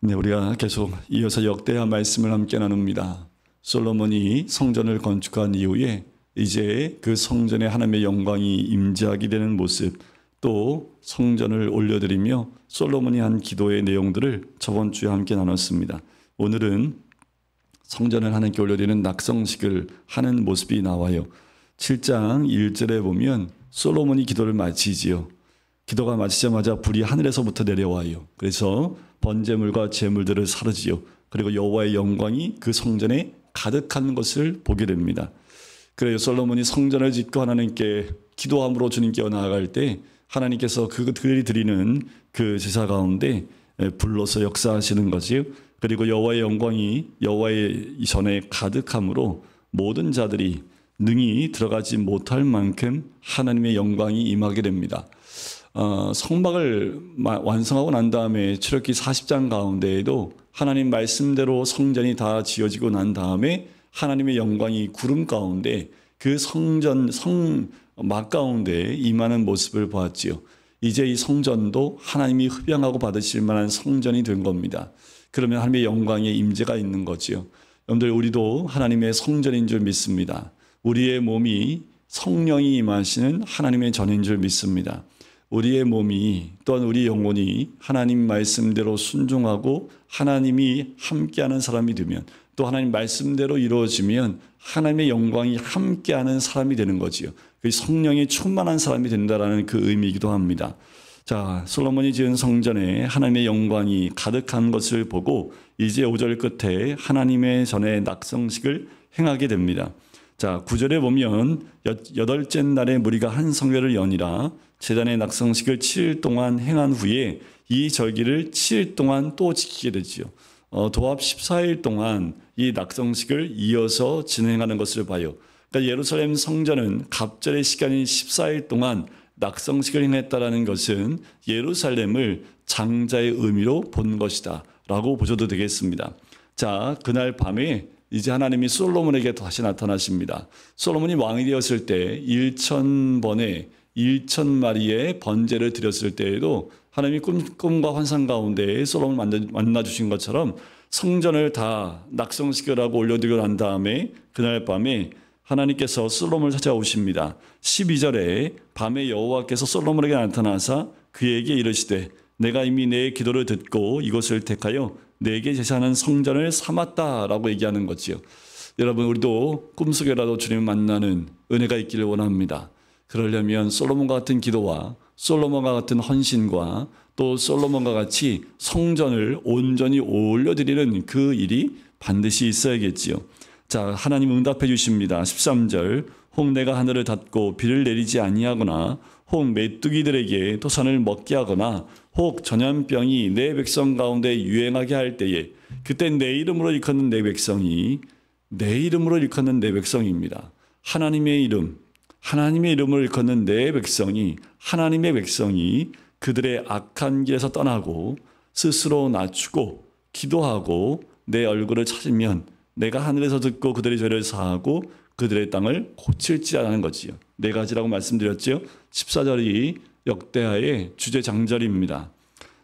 네, 우리가 계속 이어서 역대하 말씀을 함께 나눕니다. 솔로몬이 성전을 건축한 이후에 이제 그 성전에 하나님의 영광이 임재하게 되는 모습, 또 성전을 올려드리며 솔로몬이 한 기도의 내용들을 저번 주에 함께 나눴습니다. 오늘은 성전을 하나님께 올려드리는 낙성식을 하는 모습이 나와요. 7장 1절에 보면 솔로몬이 기도를 마치지요. 기도가 마치자마자 불이 하늘에서부터 내려와요. 그래서 번제물과 제물들을 사르지요. 그리고 여호와의 영광이 그 성전에 가득한 것을 보게 됩니다. 그래요. 솔로몬이 성전을 짓고 하나님께 기도함으로 주님께 나아갈 때 하나님께서 그들이 드리는 그 제사 가운데 불러서 역사하시는 거지요. 그리고 여호와의 영광이 여호와의 전에 가득함으로 모든 자들이 능히 들어가지 못할 만큼 하나님의 영광이 임하게 됩니다. 성막을 완성하고 난 다음에 출애굽기 40장 가운데에도 하나님 말씀대로 성전이 다 지어지고 난 다음에 하나님의 영광이 구름 가운데 그 성전 성막 가운데 임하는 모습을 보았지요. 이제 이 성전도 하나님이 흡양하고 받으실 만한 성전이 된 겁니다. 그러면 하나님의 영광의 임재가 있는 거지요. 여러분들, 우리도 하나님의 성전인 줄 믿습니다. 우리의 몸이 성령이 임하시는 하나님의 전인 줄 믿습니다. 우리의 몸이 또한 우리 영혼이 하나님 말씀대로 순종하고 하나님이 함께하는 사람이 되면, 또 하나님 말씀대로 이루어지면 하나님의 영광이 함께하는 사람이 되는 거지요. 그 성령이 충만한 사람이 된다라는 그 의미이기도 합니다. 자, 솔로몬이 지은 성전에 하나님의 영광이 가득한 것을 보고 이제 5절 끝에 하나님의 전에 낙성식을 행하게 됩니다. 자, 9절에 보면 여덟째 날에 무리가 한 성회를 여니라 제단의 낙성식을 7일 동안 행한 후에 이 절기를 7일 동안 또 지키게 되지요. 도합 14일 동안 이 낙성식을 이어서 진행하는 것을 봐요. 그러니까 예루살렘 성전은 갑절의 시간인 14일 동안 낙성식을 행했다라는 것은 예루살렘을 장자의 의미로 본 것이다 라고 보셔도 되겠습니다. 자, 그날 밤에 이제 하나님이 솔로몬에게 다시 나타나십니다. 솔로몬이 왕이 되었을 때 1,000번에 1,000마리의 번제를 드렸을 때에도 하나님이 꿈과 환상 가운데 솔로몬을 만나주신 것처럼 성전을 다 낙성시키라고 올려드리고 난 다음에 그날 밤에 하나님께서 솔로몬을 찾아오십니다. 12절에 밤에 여호와께서 솔로몬에게 나타나사 그에게 이르시되 내가 이미 내 기도를 듣고 이곳을 택하여 내게 제사하는 성전을 삼았다라고 얘기하는 거지요. 여러분, 우리도 꿈속에라도 주님을 만나는 은혜가 있기를 원합니다. 그러려면 솔로몬과 같은 기도와 솔로몬과 같은 헌신과 또 솔로몬과 같이 성전을 온전히 올려드리는 그 일이 반드시 있어야겠지요. 자, 하나님 응답해 주십니다. 13절 혹 내가 하늘을 닫고 비를 내리지 아니하거나 혹 메뚜기들에게 토산을 먹게 하거나 혹 전염병이 내 백성 가운데 유행하게 할 때에 그때 내 이름으로 일컫는 내 백성이 내 이름으로 일컫는 내 백성입니다. 하나님의 이름으로 일컫는 내 백성이 하나님의 백성이 그들의 악한 길에서 떠나고 스스로 낮추고 기도하고 내 얼굴을 찾으면 내가 하늘에서 듣고 그들의 죄를 사하고 그들의 땅을 고칠지라는 거지요. 네 가지라고 말씀드렸죠. 14절이 역대하의 주제장절입니다.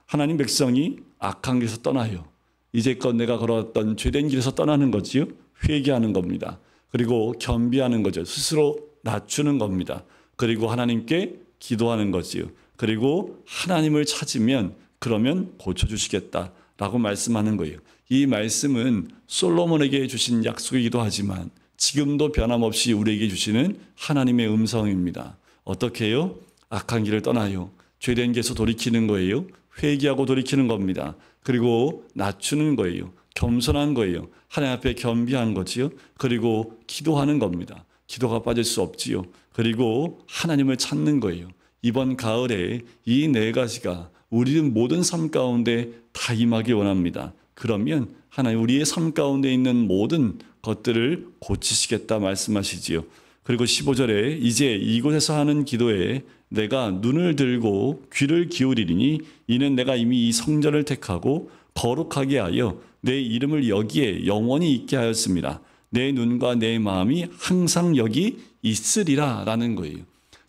하나님 백성이 악한 길에서 떠나요. 이제껏 내가 걸어왔던 죄된 길에서 떠나는 거지요. 회개하는 겁니다. 그리고 겸비하는 거죠. 스스로 낮추는 겁니다. 그리고 하나님께 기도하는 거지요. 그리고 하나님을 찾으면 그러면 고쳐주시겠다라고 말씀하는 거예요. 이 말씀은 솔로몬에게 주신 약속이기도 하지만 지금도 변함없이 우리에게 주시는 하나님의 음성입니다. 어떻게 해요? 악한 길을 떠나요. 죄된 길에서 돌이키는 거예요. 회개하고 돌이키는 겁니다. 그리고 낮추는 거예요. 겸손한 거예요. 하나님 앞에 겸비한 거지요. 그리고 기도하는 겁니다. 기도가 빠질 수 없지요. 그리고 하나님을 찾는 거예요. 이번 가을에 이 네 가지가 우리 모든 삶 가운데 다 임하기 원합니다. 그러면 하나님 우리의 삶 가운데 있는 모든 것들을 고치시겠다 말씀하시지요. 그리고 15절에 이제 이곳에서 하는 기도에 내가 눈을 들고 귀를 기울이리니 이는 내가 이미 이 성전을 택하고 거룩하게 하여 내 이름을 여기에 영원히 있게 하였습니다. 내 눈과 내 마음이 항상 여기 있으리라 라는 거예요.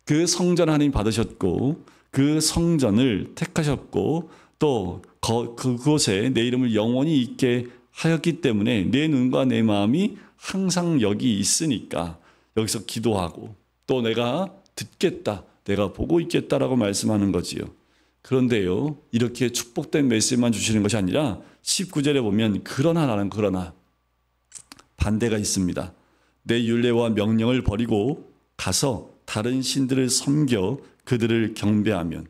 그 성전 하나님 받으셨고 그 성전을 택하셨고 또 그곳에 내 이름을 영원히 있게 하였기 때문에 내 눈과 내 마음이 항상 여기 있으니까 여기서 기도하고 또 내가 듣겠다, 내가 보고 있겠다라고 말씀하는 거지요. 그런데요, 이렇게 축복된 메시지만 주시는 것이 아니라 19절에 보면 그러나 반대가 있습니다. 내 율례와 명령을 버리고 가서 다른 신들을 섬겨 그들을 경배하면,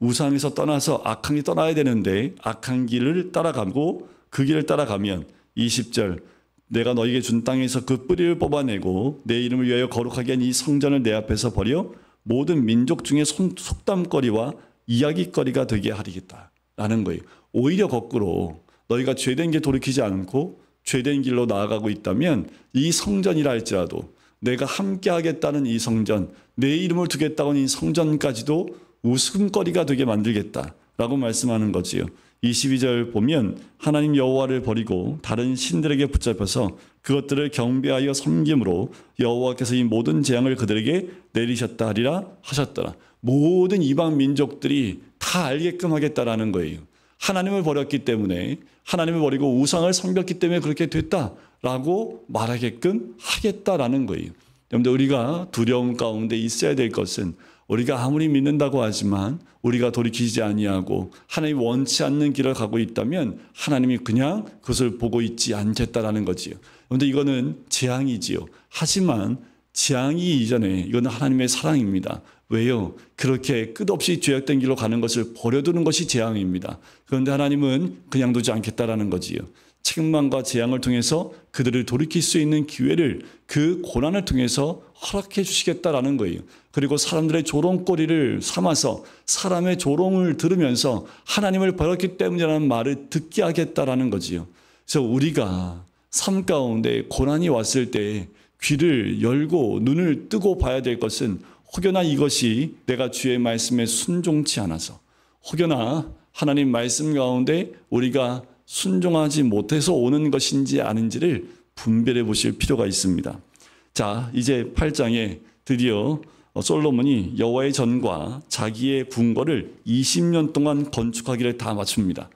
우상에서 떠나서 악한 길 떠나야 되는데 악한 길을 따라가고 그 길을 따라가면 20절 내가 너에게 준 땅에서 그 뿌리를 뽑아내고 내 이름을 위하여 거룩하게 한 이 성전을 내 앞에서 버려 모든 민족 중에 속담거리와 이야기거리가 되게 하리겠다라는 거예요. 오히려 거꾸로 너희가 죄된 길 돌이키지 않고 죄된 길로 나아가고 있다면 이 성전이라 할지라도 내가 함께 하겠다는 이 성전, 내 이름을 두겠다는 이 성전까지도 웃음거리가 되게 만들겠다라고 말씀하는 거지요. 22절 보면 하나님 여호와를 버리고 다른 신들에게 붙잡혀서 그것들을 경배하여 섬김으로 여호와께서 이 모든 재앙을 그들에게 내리셨다 하리라 하셨더라. 모든 이방 민족들이 다 알게끔 하겠다라는 거예요. 하나님을 버렸기 때문에, 하나님을 버리고 우상을 섬겼기 때문에 그렇게 됐다라고 말하게끔 하겠다라는 거예요. 여러분들, 우리가 두려움 가운데 있어야 될 것은 우리가 아무리 믿는다고 하지만 우리가 돌이키지 아니하고 하나님이 원치 않는 길을 가고 있다면 하나님이 그냥 그것을 보고 있지 않겠다라는 거지요. 그런데 이거는 재앙이지요. 하지만 재앙이 이전에 이거는 하나님의 사랑입니다. 왜요? 그렇게 끝없이 죄악된 길로 가는 것을 버려두는 것이 재앙입니다. 그런데 하나님은 그냥 두지 않겠다라는 거지요. 책망과 재앙을 통해서 그들을 돌이킬 수 있는 기회를 그 고난을 통해서 허락해 주시겠다라는 거예요. 그리고 사람들의 조롱거리를 삼아서 사람의 조롱을 들으면서 하나님을 버렸기 때문이라는 말을 듣게 하겠다라는 거지요. 그래서 우리가 삶 가운데 고난이 왔을 때 귀를 열고 눈을 뜨고 봐야 될 것은 혹여나 이것이 내가 주의 말씀에 순종치 않아서, 혹여나 하나님 말씀 가운데 우리가 순종하지 못해서 오는 것인지 아닌지를 분별해 보실 필요가 있습니다. 자, 이제 8장에 드디어 솔로몬이 여호와의 전과 자기의 궁궐을 20년 동안 건축하기를 다 마칩니다.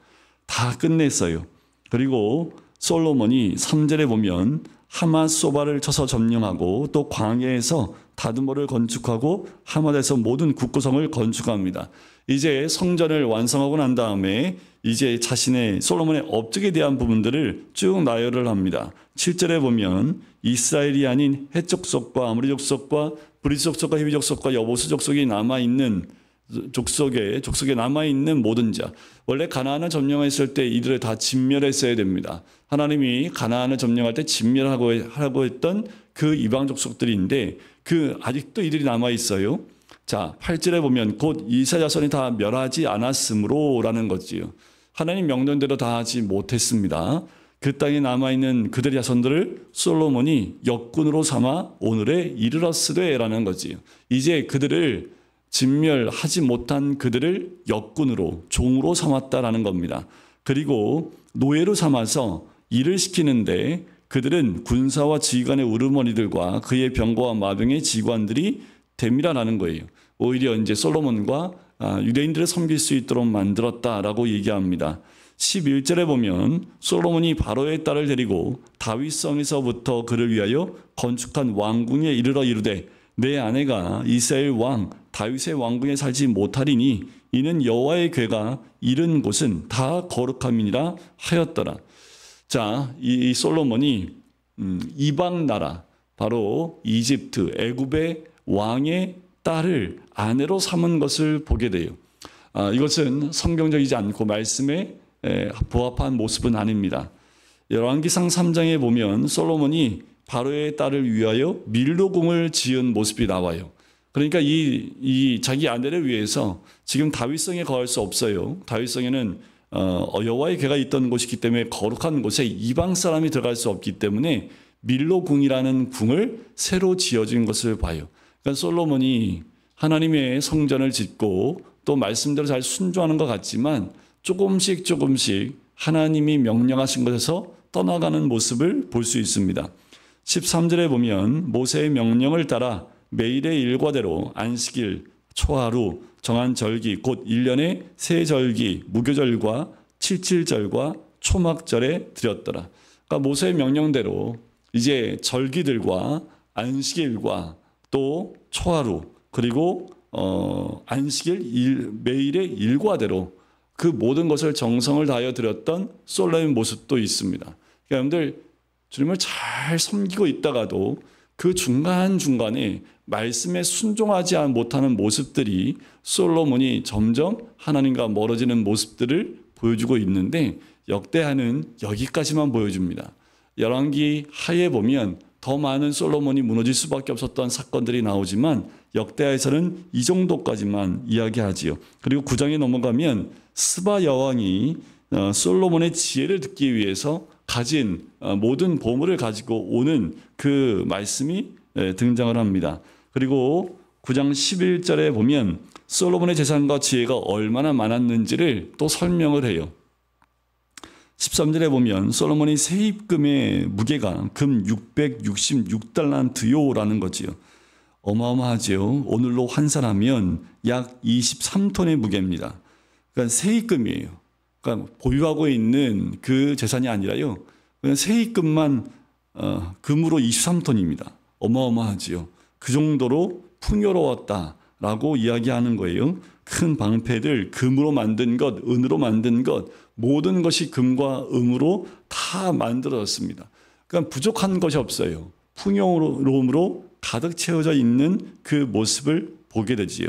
다 끝냈어요. 그리고 솔로몬이 3절에 보면 하맛소바를 쳐서 점령하고 또 광야에서 다드모를 건축하고 하맛에서 모든 국구성을 건축합니다. 이제 성전을 완성하고 난 다음에 이제 자신의 솔로몬의 업적에 대한 부분들을 쭉 나열을 합니다. 7절에 보면 이스라엘이 아닌 헷 족속과 아모리 족속과 브리스 족속과 히비 족속과 여보스 족속이 남아있는 족속에 남아있는 모든 자. 원래 가나안을 점령했을 때 이들을 다 진멸했어야 됩니다. 하나님이 가나안을 점령할 때 진멸하고 했던 그 이방 족속들인데 아직도 이들이 남아있어요. 자, 8절에 보면 곧 이스라엘 자손이 다 멸하지 않았으므로라는 거지요. 하나님 명령대로 다 하지 못했습니다. 그 땅에 남아있는 그들의 자손들을 솔로몬이 역군으로 삼아 오늘에 이르렀으되라는 거지요. 이제 그들을 진멸하지 못한 그들을 역군으로 종으로 삼았다라는 겁니다. 그리고 노예로 삼아서 일을 시키는데 그들은 군사와 지휘관의 우르머니들과 그의 병거와 마병의 지관들이 됨이라는 거예요. 오히려 이제 솔로몬과 유대인들을 섬길 수 있도록 만들었다라고 얘기합니다. 11절에 보면 솔로몬이 바로의 딸을 데리고 다윗성에서부터 그를 위하여 건축한 왕궁에 이르러 이르되 내 아내가 이스라엘 왕 다윗의 왕궁에 살지 못하리니 이는 여호와의 궤가 이른 곳은 다 거룩함이니라 하였더라. 자, 이 솔로몬이 이방 나라 바로 이집트 애굽의 왕의 딸을 아내로 삼은 것을 보게 돼요. 이것은 성경적이지 않고 말씀에 부합한 모습은 아닙니다. 열왕기상 3장에 보면 솔로몬이 바로의 딸을 위하여 밀로궁을 지은 모습이 나와요. 그러니까 이 자기 아내를 위해서 지금 다윗성에 거할 수 없어요. 다윗성에는 여호와의 궤가 있던 곳이기 때문에 거룩한 곳에 이방 사람이 들어갈 수 없기 때문에 밀로궁이라는 궁을 새로 지어진 것을 봐요. 그러니까 솔로몬이 하나님의 성전을 짓고 또 말씀대로 잘 순종하는 것 같지만 조금씩 하나님이 명령하신 것에서 떠나가는 모습을 볼 수 있습니다. 13절에 보면 모세의 명령을 따라 매일의 일과대로 안식일, 초하루, 정한 절기, 곧 1년의 세 절기, 무교절과 칠칠절과 초막절에 드렸더라. 그러니까 모세의 명령대로 이제 절기들과 안식일과 또 초하루 그리고 안식일 매일의 일과대로 그 모든 것을 정성을 다하여 드렸던 솔로몬의 모습도 있습니다. 그러니까 여러분들 주님을 잘 섬기고 있다가도 그 중간중간에 말씀에 순종하지 못하는 모습들이 솔로몬이 점점 하나님과 멀어지는 모습들을 보여주고 있는데 역대하는 여기까지만 보여줍니다. 열왕기 하에 보면 더 많은 솔로몬이 무너질 수밖에 없었던 사건들이 나오지만 역대하에서는 이 정도까지만 이야기하지요. 그리고 9장에 넘어가면 스바 여왕이 솔로몬의 지혜를 듣기 위해서 가진 모든 보물을 가지고 오는 그 말씀이 등장을 합니다. 그리고 9장 11절에 보면 솔로몬의 재산과 지혜가 얼마나 많았는지를 또 설명을 해요. 13절에 보면 솔로몬이 세입금의 무게가 금 666달란트요라는 거지요. 어마어마하지요. 오늘로 환산하면 약 23톤의 무게입니다. 그러니까 세입금이에요. 그러니까 보유하고 있는 그 재산이 아니라요. 그냥 세입금만 금으로 23톤입니다. 어마어마하지요. 그 정도로 풍요로웠다라고 이야기하는 거예요. 큰 방패들, 금으로 만든 것, 은으로 만든 것, 모든 것이 금과 은으로 다 만들어졌습니다. 그러니까 부족한 것이 없어요. 풍요로움으로 가득 채워져 있는 그 모습을 보게 되지요.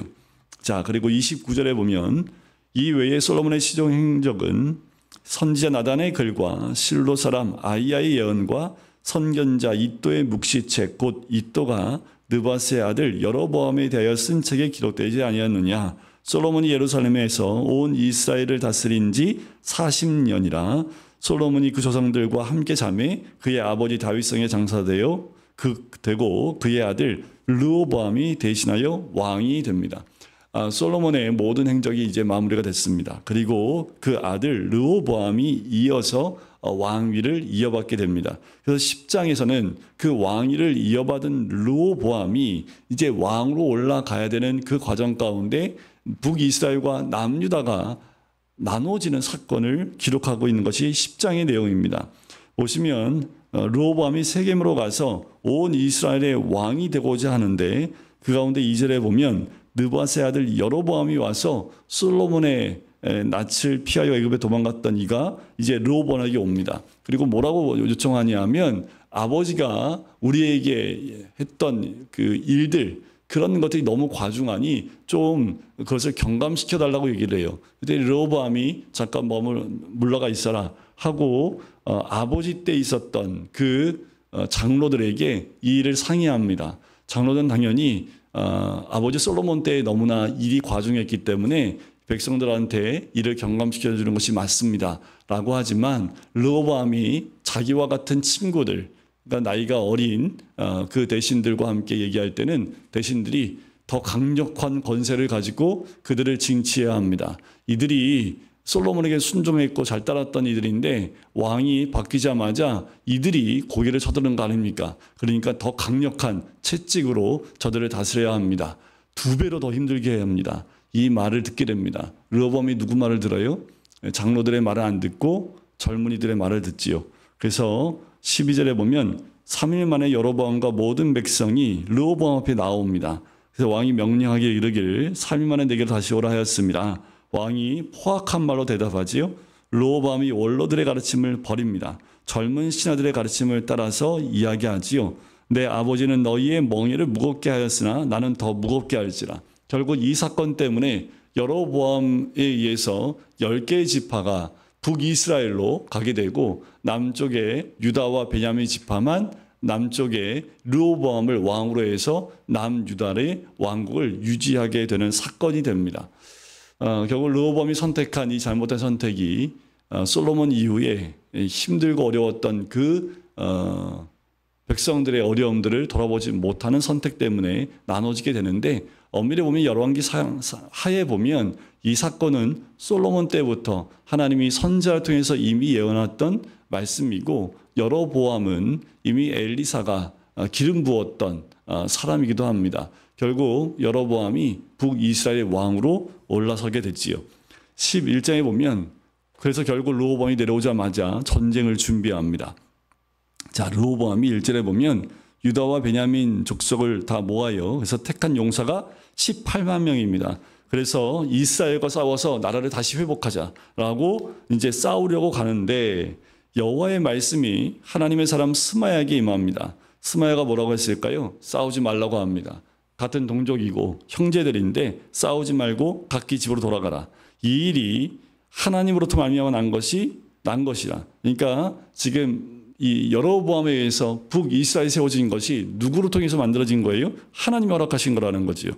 자, 그리고 29절에 보면 이 외에 솔로몬의 시종 행적은 선지자 나단의 글과 실로 사람 아이야의 예언과 선견자 이또의 묵시책 곧 이또가 느바스의 아들 여로보암에 대하여 쓴 책에 기록되지 아니하느냐. 솔로몬이 예루살렘에서 온 이스라엘을 다스린 지 40년이라 솔로몬이 그 조상들과 함께 잠에 그의 아버지 다윗성에 장사되어 되고 그의 아들 르호보암이 대신하여 왕이 됩니다. 솔로몬의 모든 행적이 이제 마무리가 됐습니다. 그리고 그 아들 르호보암이 이어서 왕위를 이어받게 됩니다. 그래서 10장에서는 그 왕위를 이어받은 르호보암이 이제 왕으로 올라가야 되는 그 과정 가운데 북이스라엘과 남유다가 나눠지는 사건을 기록하고 있는 것이 10장의 내용입니다. 보시면 르호보암이 세겜으로 가서 온 이스라엘의 왕이 되고자 하는데 그 가운데 2절에 보면 느바스의 아들 여로보암이 와서 솔로몬의 낯을 피하여 애굽에 도망갔던 이가 이제 르호보암에게 옵니다. 그리고 뭐라고 요청하냐면 아버지가 우리에게 했던 그 일들 그런 것들이 너무 과중하니 좀 그것을 경감시켜 달라고 얘기를 해요. 그때 르호보암이 잠깐 물러가 있어라 하고 아버지 때 있었던 그 장로들에게 이 일을 상의합니다. 장로들은 당연히 아버지 솔로몬 때 너무나 일이 과중했기 때문에 백성들한테 이를 경감시켜 주는 것이 맞습니다 라고 하지만 르호보암이 자기와 같은 친구들 그러니까 나이가 어린 그 대신들과 함께 얘기할 때는 대신들이 더 강력한 권세를 가지고 그들을 징치해야 합니다. 이들이 솔로몬에게 순종했고 잘 따랐던 이들인데 왕이 바뀌자마자 이들이 고개를 쳐드는 거 아닙니까? 그러니까 더 강력한 채찍으로 저들을 다스려야 합니다. 2배로 더 힘들게 해야 합니다. 이 말을 듣게 됩니다. 르호보암이 누구 말을 들어요? 장로들의 말을 안 듣고 젊은이들의 말을 듣지요. 그래서 12절에 보면 3일 만에 여로보암과 모든 백성이 르호보암 앞에 나옵니다. 그래서 왕이 명령하기를 이르기를 3일 만에 내게 다시 오라 하였습니다. 왕이 포악한 말로 대답하지요. 르호보암이 원로들의 가르침을 버립니다. 젊은 신하들의 가르침을 따라서 이야기하지요. 내 아버지는 너희의 멍에를 무겁게 하였으나 나는 더 무겁게 할지라. 결국 이 사건 때문에 여로보암에 의해서 10개의 지파가 북이스라엘로 가게 되고 남쪽에 유다와 베냐민 지파만 남쪽에 르호보암을 왕으로 해서 남유다의 왕국을 유지하게 되는 사건이 됩니다. 결국 르호보암이 선택한 이 잘못된 선택이 솔로몬 이후에 힘들고 어려웠던 그 백성들의 어려움들을 돌아보지 못하는 선택 때문에 나눠지게 되는데 엄밀히 보면 열왕기 하에 보면 이 사건은 솔로몬 때부터 하나님이 선지자를 통해서 이미 예언했던 말씀이고 여로보암은 이미 엘리사가 기름 부었던 사람이기도 합니다. 결국 여로보암이 북이스라엘의 왕으로 올라서게 됐지요. 11장에 보면 그래서 결국 르호보암이 내려오자마자 전쟁을 준비합니다. 자, 르호보암이 1절에 보면 유다와 베냐민 족속을 다 모아요. 그래서 택한 용사가 18만 명입니다. 그래서 이스라엘과 싸워서 나라를 다시 회복하자라고 이제 싸우려고 가는데 여호와의 말씀이 하나님의 사람 스마야에게 임합니다. 스마야가 뭐라고 했을까요? 싸우지 말라고 합니다. 같은 동족이고 형제들인데 싸우지 말고 각기 집으로 돌아가라. 이 일이 하나님으로부터 말미암아 난 것이라. 그러니까 지금 이 여로보암에 의해서 북이스라엘이 세워진 것이 누구로 통해서 만들어진 거예요? 하나님이 허락하신 거라는 거지요.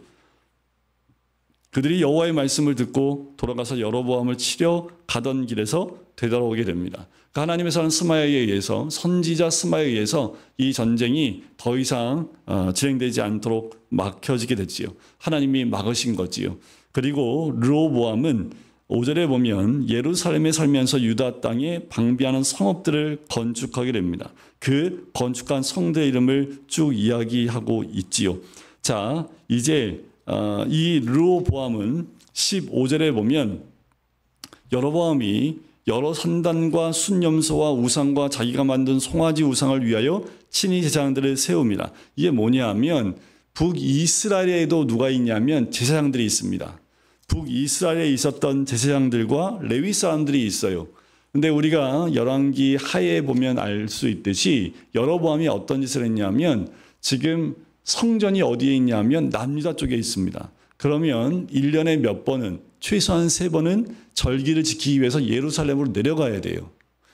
그들이 여호와의 말씀을 듣고 돌아가서 여로보암을 치려 가던 길에서 되돌아오게 됩니다. 그러니까 하나님의 사람 스마야에 의해서, 선지자 스마야에 의해서 이 전쟁이 더 이상 진행되지 않도록 막혀지게 됐지요. 하나님이 막으신 거지요. 그리고 르호보암은 5절에 보면 예루살렘에 살면서 유다 땅에 방비하는 성읍들을 건축하게 됩니다. 그 건축한 성들의 이름을 쭉 이야기하고 있지요. 자, 이제 이 르호보암은 15절에 보면 여로보암이 여러 산단과 순념소와 우상과 자기가 만든 송아지 우상을 위하여 친히 제사장들을 세웁니다. 이게 뭐냐 하면 북이스라엘에도 누가 있냐면 제사장들이 있습니다. 북이스라엘에 있었던 제사장들과 레위 사람들이 있어요. 근데 우리가 열왕기 하에 보면 알 수 있듯이 여로보암이 어떤 짓을 했냐면 지금 성전이 어디에 있냐면 남유다 쪽에 있습니다. 그러면 1년에 몇 번은 최소한 3번은 절기를 지키기 위해서 예루살렘으로 내려가야 돼요.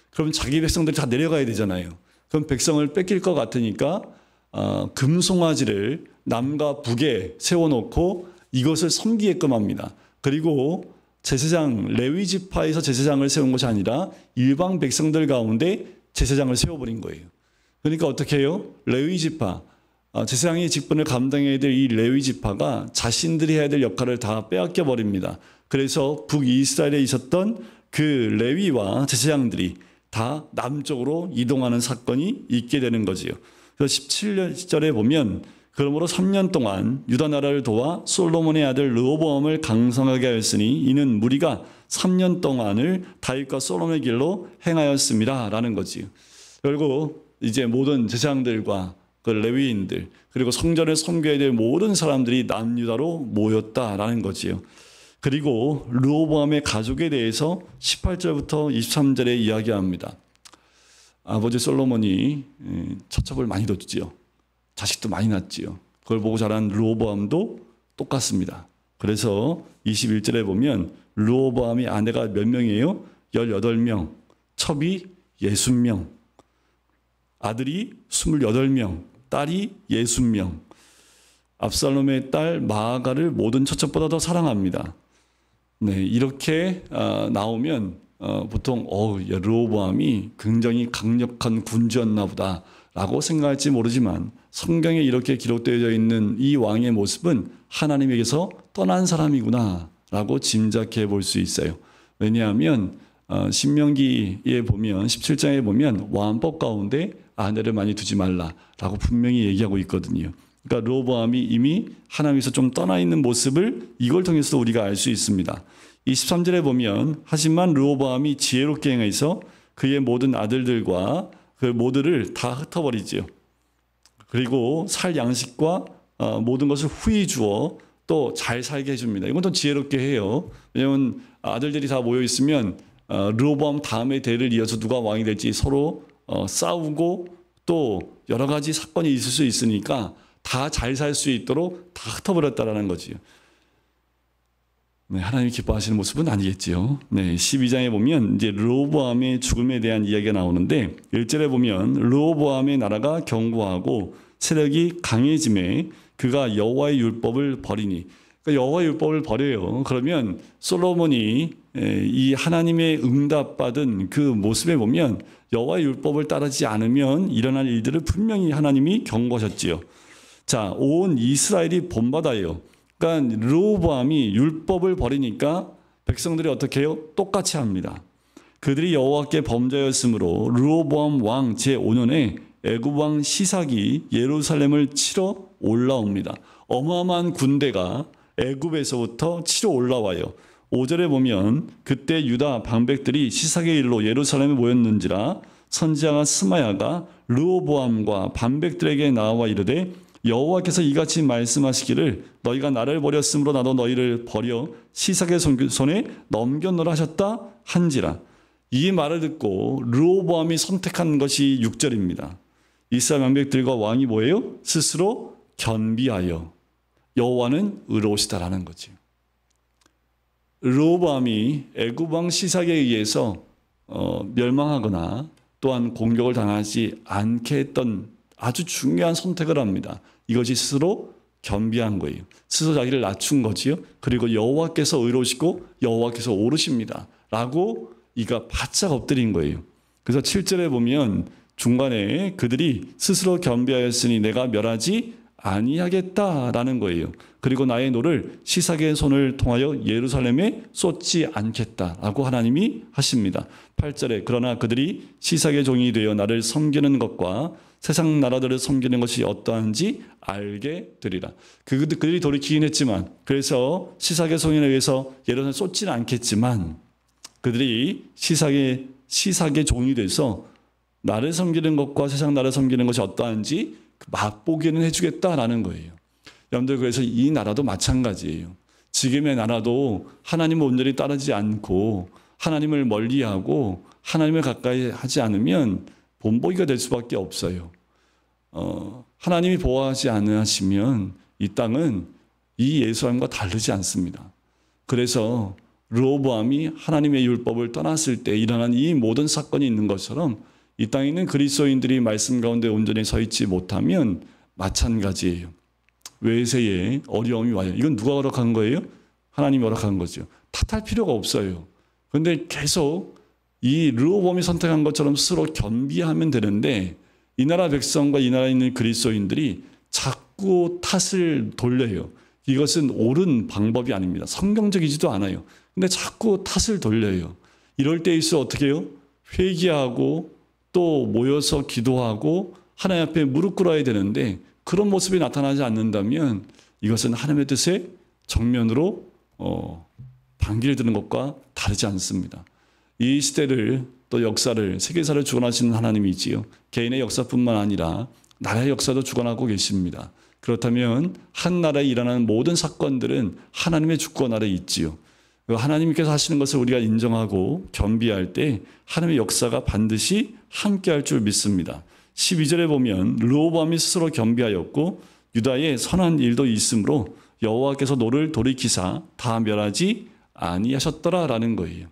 그럼 자기 백성들이 다 내려가야 되잖아요. 그럼 백성을 뺏길 것 같으니까 금송아지를 남과 북에 세워놓고 이것을 섬기게끔 합니다. 그리고 제사장 레위 지파에서 제사장을 세운 것이 아니라 일방 백성들 가운데 제사장을 세워버린 거예요. 그러니까 어떻게 해요? 레위 지파, 제사장의 직분을 감당해야 될 이 레위 지파가 자신들이 해야 될 역할을 다 빼앗겨 버립니다. 그래서 북이스라엘에 있었던 그 레위와 제사장들이 다 남쪽으로 이동하는 사건이 있게 되는 거지요. 그래서 17절에 보면 그러므로 3년 동안 유다 나라를 도와 솔로몬의 아들 르호보암을 강성하게 하였으니 이는 무리가 3년 동안을 다윗과 솔로몬의 길로 행하였습니다. 라는 거지요. 결국 이제 모든 제사장들과 그 레위인들 그리고 성전을 섬겨야 될 모든 사람들이 남유다로 모였다라는 거지요. 그리고 르호보암의 가족에 대해서 18절부터 23절에 이야기합니다. 아버지 솔로몬이 처첩을 많이 뒀지요. 자식도 많이 낳지요. 그걸 보고 자란 르호보암도 똑같습니다. 그래서 21절에 보면 르호보암의 아내가 몇 명이에요? 18명, 첩이 60명, 아들이 28명, 딸이 60명. 압살롬의 딸 마아가를 모든 처첩보다 더 사랑합니다. 네, 이렇게 나오면 보통 르호보암이 굉장히 강력한 군주였나 보다라고 생각할지 모르지만 성경에 이렇게 기록되어 있는 이 왕의 모습은 하나님에게서 떠난 사람이구나라고 짐작해 볼 수 있어요. 왜냐하면 신명기에 보면 17장에 보면 왕법 가운데 아내를 많이 두지 말라라고 분명히 얘기하고 있거든요. 그러니까 르호보암이 이미 하나님에서 좀 떠나 있는 모습을 이걸 통해서 우리가 알 수 있습니다. 23절에 보면 하지만 르호보암이 지혜롭게 행해서 그의 모든 아들들과 그 모두를 다 흩어버리지요. 그리고 살 양식과 모든 것을 후히 주어 또 잘 살게 해줍니다. 이건 또 지혜롭게 해요. 왜냐하면 아들들이 다 모여 있으면 르호보암 다음에 대를 이어서 누가 왕이 될지 서로 싸우고 또 여러 가지 사건이 있을 수 있으니까 다 잘 살 수 있도록 다 흩어버렸다라는 거지요. 네, 하나님이 기뻐하시는 모습은 아니겠지요. 네, 12장에 보면 이제 르호보암의 죽음에 대한 이야기가 나오는데 1절에 보면 르호보암의 나라가 견고하고 세력이 강해짐에 그가 여호와의 율법을 버리니, 그러니까 여호와의 율법을 버려요. 그러면 솔로몬이 이 하나님의 응답받은 그 모습에 보면 여호와의 율법을 따르지 않으면 일어날 일들을 분명히 하나님이 경고하셨지요. 자, 온 이스라엘이 본받아요. 그러니까 르호보암이 율법을 버리니까 백성들이 어떻게 해요? 똑같이 합니다. 그들이 여호와께 범죄였으므로 르호보암 왕 제5년에 애굽 왕 시삭이 예루살렘을 치러 올라옵니다. 어마어마한 군대가 애굽에서부터 치러 올라와요. 5절에 보면 그때 유다 방백들이 시삭의 일로 예루살렘에 모였는지라 선지자가 스마야가 르호보암과 방백들에게 나와 이르되 여호와께서 이같이 말씀하시기를 너희가 나를 버렸으므로 나도 너희를 버려 시삭의 손에 넘겨놓으라 하셨다 한지라. 이 말을 듣고 르호보암이 선택한 것이 6절입니다. 이스라엘 방백들과 왕이 뭐예요? 스스로 겸비하여 여호와는 의로우시다라는 거죠. 르호보암이 애굽 왕 시삭에 의해서 멸망하거나 또한 공격을 당하지 않게 했던 아주 중요한 선택을 합니다. 이것이 스스로 겸비한 거예요. 스스로 자기를 낮춘 거지요. 그리고 여호와께서 의로우시고 여호와께서 오르십니다 라고 이가 바짝 엎드린 거예요. 그래서 7절에 보면 중간에 그들이 스스로 겸비하였으니 내가 멸하지 아니하겠다라는 거예요. 그리고 나의 노를 시삭의 손을 통하여 예루살렘에 쏟지 않겠다라고 하나님이 하십니다. 8절에 그러나 그들이 시삭의 종이 되어 나를 섬기는 것과 세상 나라들을 섬기는 것이 어떠한지 알게 되리라. 그들이 돌이키긴 했지만, 그래서 시삭의 손에 의해서 예루살렘에 쏟지는 않겠지만 그들이 시삭의 종이 돼서 나를 섬기는 것과 세상 나라를 섬기는 것이 어떠한지 맛보기는 해주겠다라는 거예요. 여러분들, 그래서 이 나라도 마찬가지예요. 지금의 나라도 하나님을 온전히 따르지 않고 하나님을 멀리하고 하나님을 가까이 하지 않으면 본보기가 될 수밖에 없어요. 하나님이 보호하지 않으시면 이 땅은 이 예수님과 다르지 않습니다. 그래서 르호보암이 하나님의 율법을 떠났을 때 일어난 이 모든 사건이 있는 것처럼 이 땅에 있는 그리스도인들이 말씀 가운데 온전히 서 있지 못하면 마찬가지예요. 외세에 어려움이 와요. 이건 누가 허락한 거예요? 하나님이 허락한 거죠. 탓할 필요가 없어요. 그런데 계속 이 르호보암이 선택한 것처럼 스스로 겸비하면 되는데 이 나라 백성과 이 나라에 있는 그리스도인들이 자꾸 탓을 돌려요. 이것은 옳은 방법이 아닙니다. 성경적이지도 않아요. 근데 자꾸 탓을 돌려요. 이럴 때일수록 어떻게 해요? 회개하고 또 모여서 기도하고 하나님 앞에 무릎 꿇어야 되는데 그런 모습이 나타나지 않는다면 이것은 하나님의 뜻에 정면으로 반기를 드는 것과 다르지 않습니다. 이 시대를 또 역사를 세계사를 주관하시는 하나님이지요. 개인의 역사뿐만 아니라 나라의 역사도 주관하고 계십니다. 그렇다면 한 나라에 일어나는 모든 사건들은 하나님의 주권 아래 있지요. 하나님께서 하시는 것을 우리가 인정하고 겸비할 때 하나님의 역사가 반드시 함께할 줄 믿습니다. 12절에 보면 르호보암이 스스로 겸비하였고 유다에 선한 일도 있으므로 여호와께서 노를 돌이키사 다 멸하지 아니하셨더라라는 거예요.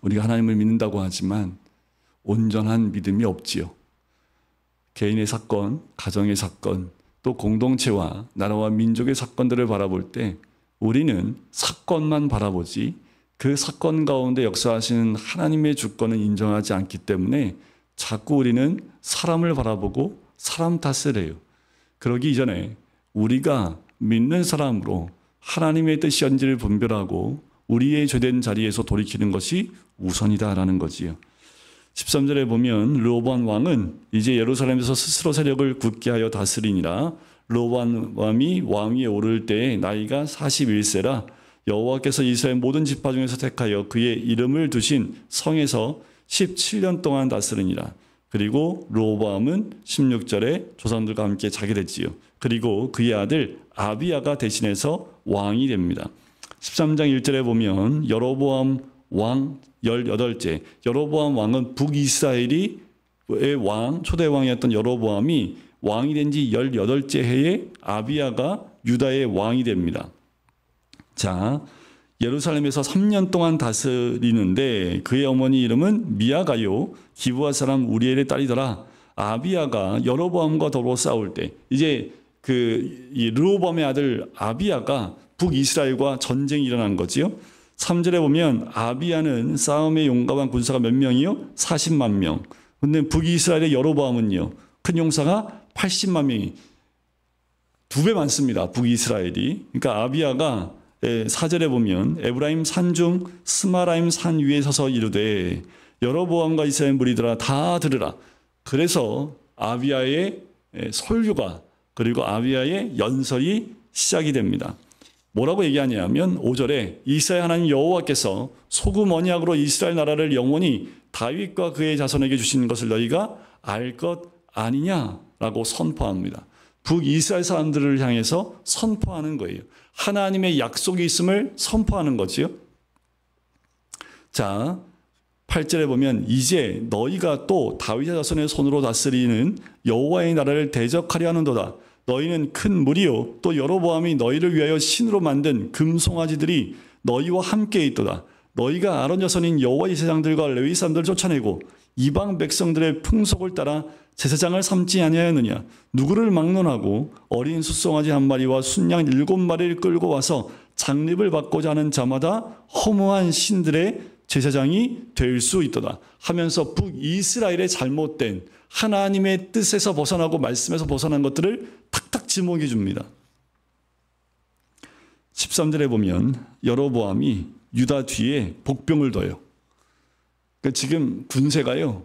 우리가 하나님을 믿는다고 하지만 온전한 믿음이 없지요. 개인의 사건, 가정의 사건, 또 공동체와 나라와 민족의 사건들을 바라볼 때 우리는 사건만 바라보지 그 사건 가운데 역사하시는 하나님의 주권은 인정하지 않기 때문에 자꾸 우리는 사람을 바라보고 사람 탓을 해요. 그러기 이전에 우리가 믿는 사람으로 하나님의 뜻이었는지를 분별하고 우리의 죄된 자리에서 돌이키는 것이 우선이다라는 거지요. 13절에 보면 르호보암 왕은 이제 예루살렘에서 스스로 세력을 굳게 하여 다스리니라. 르호보암 왕이 왕위에 오를 때에 나이가 41세라 여호와께서 이스라엘 모든 지파 중에서 택하여 그의 이름을 두신 성에서 17년 동안 다스리니라. 그리고 르호보암은 16절에 조상들과 함께 자게 됐지요. 그리고 그의 아들 아비야가 대신해서 왕이 됩니다. 13장 1절에 보면 여로보암 왕 18째, 여로보암 왕은 북이스라엘의 왕, 초대 왕이었던 여로보암이 왕이 된 지 18째 해에 아비야가 유다의 왕이 됩니다. 자, 예루살렘에서 3년 동안 다스리는데 그의 어머니 이름은 미아가요, 기브아 사람 우리엘의 딸이더라. 아비야가 여로보암과 더불어 싸울 때 이제 이 르호보암의 아들 아비야가 북이스라엘과 전쟁이 일어난 거지요. 3절에 보면 아비야는 싸움에 용감한 군사가 몇 명이요? 40만 명. 근데 북이스라엘의 여로보암은요, 큰 용사가 80만 명이 2배 많습니다. 북이스라엘이. 그러니까 아비야가 4절에 보면 에브라임 산중 스마라임 산 위에 서서 이르되 여로보암과 이스라엘 무리들아 다 들으라. 그래서 아비야의 설교가 그리고 아비야의 연설이 시작이 됩니다. 뭐라고 얘기하냐면 5절에 이스라엘 하나님 여호와께서 소금 언약으로 이스라엘 나라를 영원히 다윗과 그의 자손에게 주신 것을 너희가 알 것 아니냐라고 선포합니다. 북이스라엘 사람들을 향해서 선포하는 거예요. 하나님의 약속이 있음을 선포하는 거지요. 자, 8절에 보면 이제 너희가 또 다윗의 자손의 손으로 다스리는 여호와의 나라를 대적하려 하는도다. 너희는 큰 무리요 또 여로보암이 너희를 위하여 신으로 만든 금송아지들이 너희와 함께 있도다. 너희가 아론 자손인 여호와의 제사장들과 레위 사람들을 쫓아내고 이방 백성들의 풍속을 따라 제사장을 삼지 아니하였느냐. 누구를 막론하고 어린 숫송아지 한 마리와 순양 7마리를 끌고 와서 장립을 받고자 하는 자마다 허무한 신들의 제사장이 될 수 있도다 하면서 북이스라엘의 잘못된 하나님의 뜻에서 벗어나고 말씀에서 벗어난 것들을 탁탁 지목해 줍니다. 13절에 보면 여로보암이 유다 뒤에 복병을 둬요. 그러니까 지금 군세가요.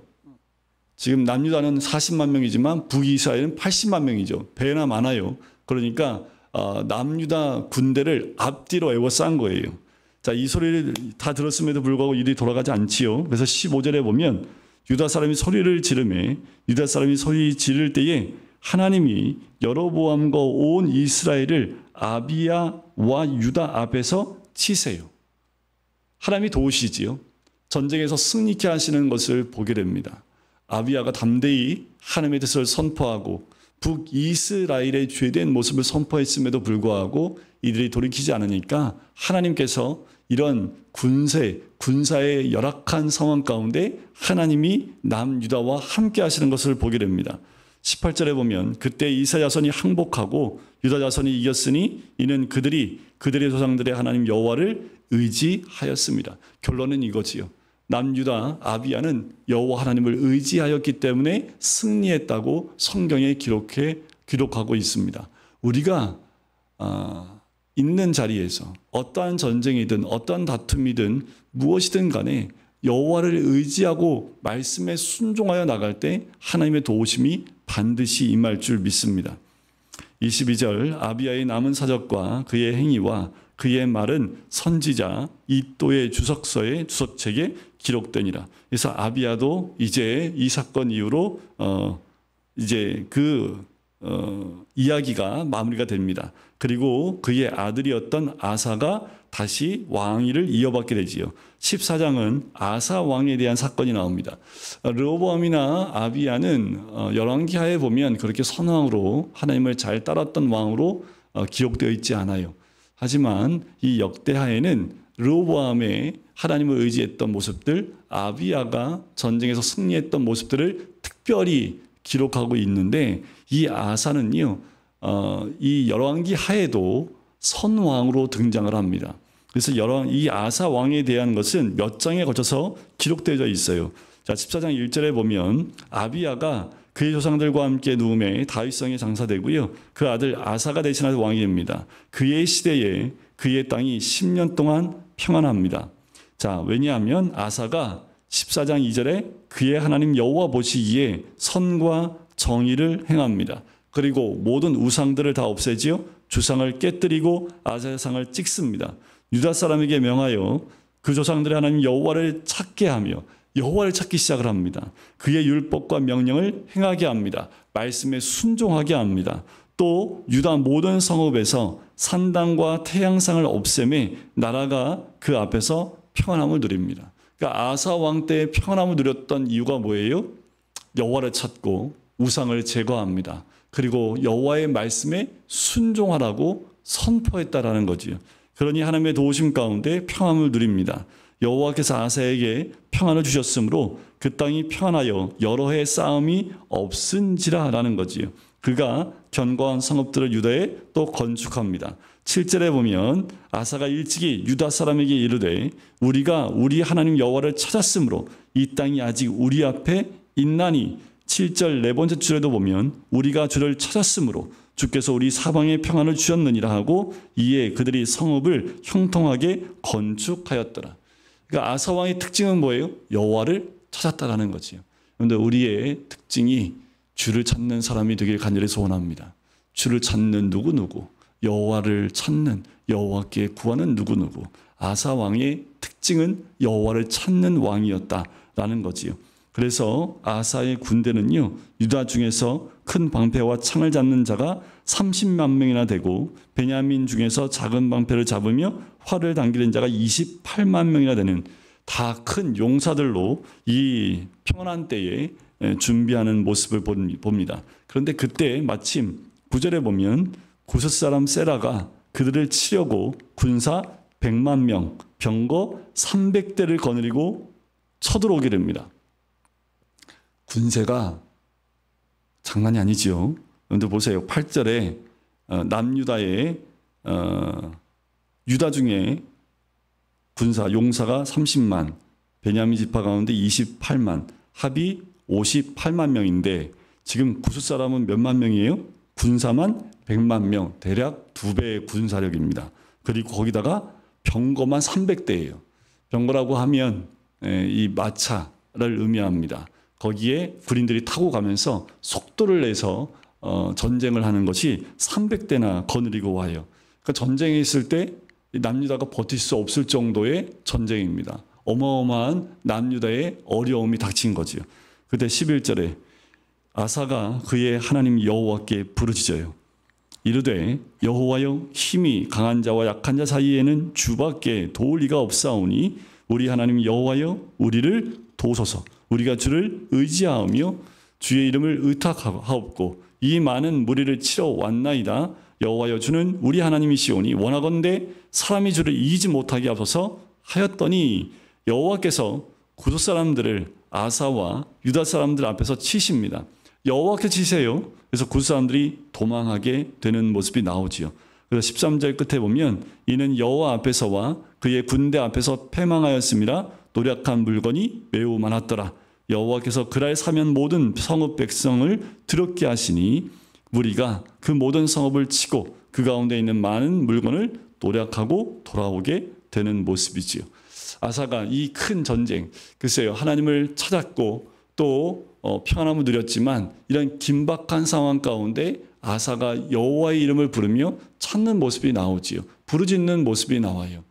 지금 남유다는 40만 명이지만 북이스라엘은 80만 명이죠. 배나 많아요. 그러니까 남유다 군대를 앞뒤로 에워싼 거예요. 자, 이 소리를 다 들었음에도 불구하고 일이 돌아가지 않지요. 그래서 15절에 보면 유다 사람이 소리를 지르매 유다 사람이 소리 지를 때에 하나님이 여로보암과 온 이스라엘을 아비야와 유다 앞에서 치세요. 하나님이 도우시지요. 전쟁에서 승리케 하시는 것을 보게 됩니다. 아비야가 담대히 하나님의 뜻을 선포하고 북이스라엘의 죄된 모습을 선포했음에도 불구하고 이들이 돌이키지 않으니까 하나님께서 이런 군사의 열악한 상황 가운데 하나님이 남유다와 함께 하시는 것을 보게 됩니다. 18절에 보면 그때 이스라엘 자손이 항복하고 유다 자손이 이겼으니 이는 그들이 그들의 조상들의 하나님 여호와를 의지하였습니다. 결론은 이거지요. 남유다 아비야는 여호와 하나님을 의지하였기 때문에 승리했다고 성경에 기록하고 있습니다. 우리가 있는 자리에서 어떠한 전쟁이든 어떠한 다툼이든 무엇이든 간에 여호와를 의지하고 말씀에 순종하여 나갈 때 하나님의 도우심이 반드시 임할 줄 믿습니다. 22절 아비야의 남은 사적과 그의 행위와 그의 말은 선지자 이또의 주석서의 주석책에 기록되니라. 그래서 아비야도 이제 이 사건 이후로 이제 이야기가 마무리가 됩니다. 그리고 그의 아들이었던 아사가 다시 왕위를 이어받게 되지요. 14장은 아사 왕에 대한 사건이 나옵니다. 르호보암이나 아비야는 열왕기하에 보면 그렇게 선왕으로 하나님을 잘 따랐던 왕으로 기록되어 있지 않아요. 하지만 이 역대하에는 르호보암의 하나님을 의지했던 모습들, 아비야가 전쟁에서 승리했던 모습들을 특별히 기록하고 있는데 이 아사는요, 이 열왕기 하에도 선왕으로 등장을 합니다. 그래서 이 아사 왕에 대한 것은 몇 장에 걸쳐서 기록되어 있어요. 자, 14장 1절에 보면 아비야가 그의 조상들과 함께 누움에 다윗성에 장사되고요. 그 아들 아사가 대신하여 왕이 됩니다. 그의 시대에 그의 땅이 10년 동안 평안합니다. 자, 왜냐하면 아사가 14장 2절에 그의 하나님 여호와 보시기에 선과 정의를 행합니다. 그리고 모든 우상들을 다 없애지요. 주상을 깨뜨리고 아세상을 찍습니다. 유다 사람에게 명하여 그 조상들의 하나님 여호와를 찾게 하며 여호와를 찾기 시작을 합니다. 그의 율법과 명령을 행하게 합니다. 말씀에 순종하게 합니다. 또 유다 모든 성읍에서 산당과 태양상을 없애매 나라가 그 앞에서 평안함을 누립니다. 그러니까 아사 왕 때의 평안함을 누렸던 이유가 뭐예요? 여호와를 찾고 우상을 제거합니다. 그리고 여호와의 말씀에 순종하라고 선포했다라는 거지요. 그러니 하나님의 도우심 가운데 평안을 누립니다. 여호와께서 아사에게 평안을 주셨으므로 그 땅이 평안하여 여러 해 싸움이 없은지라라는 거지요. 그가 견고한 성읍들을 유다에 또 건축합니다. 7절에 보면 아사가 일찍이 유다 사람에게 이르되 우리가 우리 하나님 여호와를 찾았으므로 이 땅이 아직 우리 앞에 있나니 7절 네 번째 줄에도 보면 우리가 주를 찾았으므로 주께서 우리 사방에 평안을 주셨느니라 하고 이에 그들이 성읍을 형통하게 건축하였더라. 그러니까 아사 왕의 특징은 뭐예요? 여호와를 찾았다라는 거지요. 그런데 우리의 특징이 주를 찾는 사람이 되길 간절히 소원합니다. 주를 찾는 누구 여호와를 찾는, 여호와께 구하는 누구누구. 아사 왕의 특징은 여호와를 찾는 왕이었다라는 거지요. 그래서 아사의 군대는요, 유다 중에서 큰 방패와 창을 잡는 자가 30만 명이나 되고 베냐민 중에서 작은 방패를 잡으며 활을 당기는 자가 28만 명이나 되는 다 큰 용사들로 이 평안한 때에 준비하는 모습을 봅니다. 그런데 그때 마침 9절에 보면 구스 사람 세라가 그들을 치려고 군사 100만 명, 병거 300대를 거느리고 쳐들어오게 됩니다. 군세가 장난이 아니지요. 그런데 보세요. 8절에 남유다의 유다 중에 군사 용사가 30만, 베냐민 지파 가운데 28만, 합이 58만 명인데 지금 구스 사람은 몇만 명이에요? 군사만 100만 명, 대략 2배의 군사력입니다. 그리고 거기다가 병거만 300대예요. 병거라고 하면 이 마차를 의미합니다. 거기에 군인들이 타고 가면서 속도를 내서 전쟁을 하는 것이 300대나 거느리고 와요. 그러니까 전쟁에 있을 때 남유다가 버틸 수 없을 정도의 전쟁입니다. 어마어마한 남유다의 어려움이 닥친 거지요. 그때 11절에 아사가 그의 하나님 여호와께 부르짖어요. 이르되 여호와여, 힘이 강한 자와 약한 자 사이에는 주밖에 도울 리가 없사오니 우리 하나님 여호와여, 우리를 도우소서. 우리가 주를 의지하며 주의 이름을 의탁하옵고 이 많은 무리를 치러 왔나이다. 여호와여, 주는 우리 하나님이시오니 원하건대 사람이 주를 이기지 못하게 하소서 하였더니 여호와께서 구스 사람들을 아사와 유다 사람들 앞에서 치십니다. 여호와께 치세요. 그래서 구스 사람들이 도망하게 되는 모습이 나오지요. 그래서 13절 끝에 보면 이는 여호와 앞에서와 그의 군대 앞에서 패망하였음이라 노력한 물건이 매우 많았더라. 여호와께서 그날 사면 모든 성읍 백성을 드럽게 하시니 무리가 그 모든 성읍을 치고 그 가운데 있는 많은 물건을 노력하고 돌아오게 되는 모습이지요. 아사가 이 큰 전쟁, 글쎄요, 하나님을 찾았고 또 평안함을 누렸지만 이런 긴박한 상황 가운데 아사가 여호와의 이름을 부르며 찾는 모습이 나오지요. 부르짖는 모습이 나와요.